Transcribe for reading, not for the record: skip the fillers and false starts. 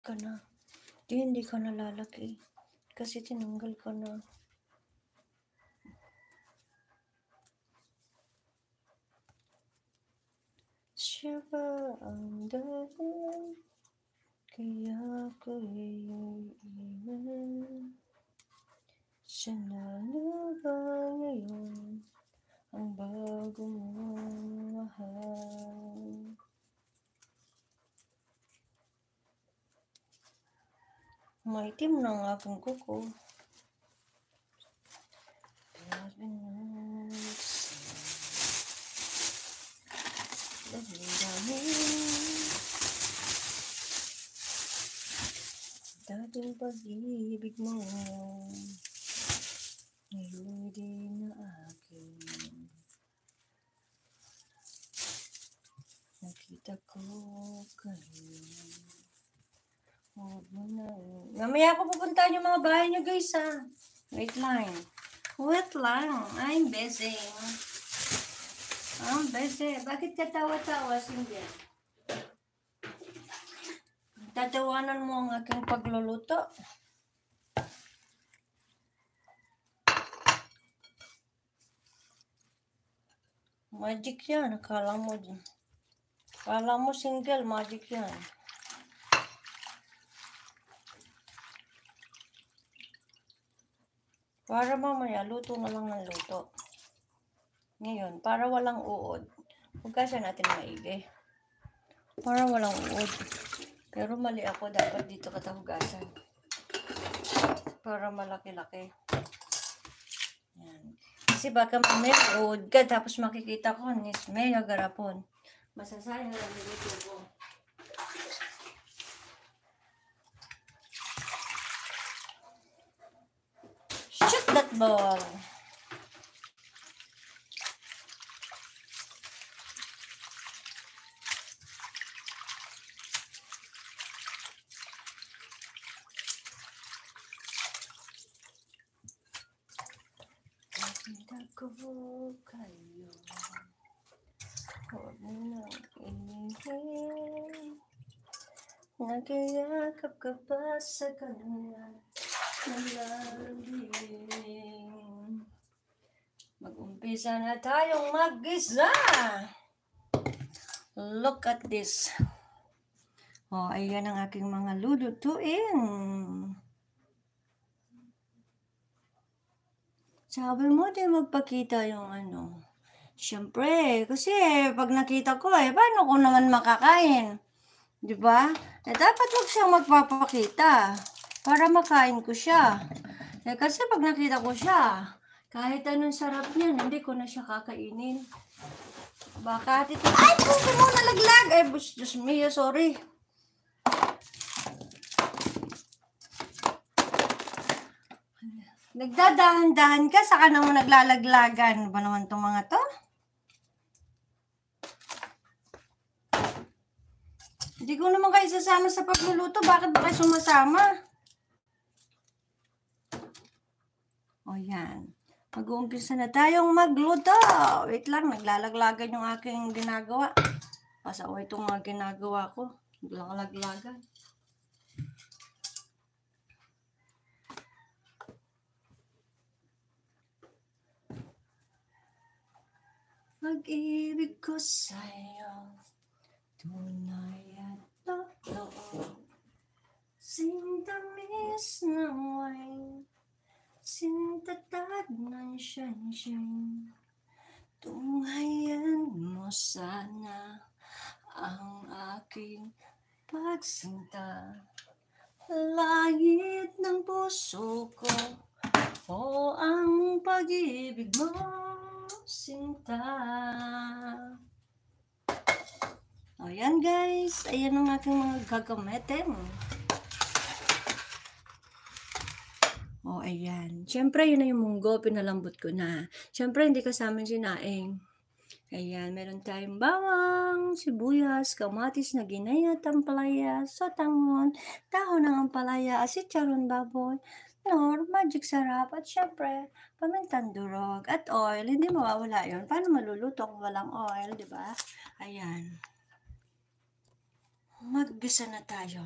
ka na. Hindi ka na lalaki. Kasi tinanggal ka na. Siya ba ang dahilan? Kaya ko iiwan. Siya na ba ngayon ang bago mong mahal? Maitim na ang aking kuko. Dating pag-ibig mo ngayon din na akin. Nakita ko kayo. Huwag mo na. Mamaya ako pupuntahan yung mga bahay niyo, guys, ha. Wait lang. Wait lang. I'm busy. I'm busy. Bakit ka tawa-tawa, Cynthia? Tatawanan mo ang aking pagluluto. Magic yan. Akala mo single, magic yan. Para mamaya, luto na lang ng luto. Ngayon, para walang uod, hugasan natin maigi. Para walang uod. Pero mali ako, dapat dito kita hugasan. Para malaki-laki. Yan. Kasi baka may uod ka, tapos makikita ko, may garapon. Masasayang lang dito ko. Shoot that ball! Nakita ko kayo. Huwag mo nang inihim. Nagayakap ka pa sa kanya. Nalalambing. Mag-umpisa na tayong mag-isa. Look at this. Oh, ayan ang aking mga lulutuin. Sabi mo, di magpakita yung ano. Siyempre, kasi pag nakita ko, paano ko naman makakain? Di ba? Dapat wag siyang magpapakita para makain ko siya. Kasi pag nakita ko siya, kahit anong sarap niyan, hindi ko na siya kakainin. Baka ito, ay, puso mo nalaglag. Ay, Diyos mio, sorry. Nagdadahan-dahan ka, saka naman naglalaglagan. Ano ba naman itong mga to? Hindi ko naman kayo sasama sa pagluluto. Bakit ba kayo sumasama? O yan. Mag-uumpisa na tayong magluto. Wait lang, naglalaglagan yung aking ginagawa. Pasaway itong mga ginagawa ko. Naglalaglagan. Pag-ibig ko sa'yo, tunay at totoo. Sintamis ng wine, sintatag ng sunshine. Tunghayan mo sana ang aking pagsinta. Langit ng puso ko, o ang pag-ibig mo, sinta. O yan guys, ayan ang aking mga gagamitin. O ayan, syempre yun na yung munggo, pinalambot ko na. Syempre hindi kasama yung sinaing. Ayan, meron tayong bawang, sibuyas, kamatis na ginayat, ampalaya, sotangon, dahon ng ampalaya, asitsaron baboy, nor, magic sarap, at syempre, pamintang durog, at oil. Hindi mawawala yun. Paano maluluto kung walang oil, di ba? Ayan. Maggisa na tayo.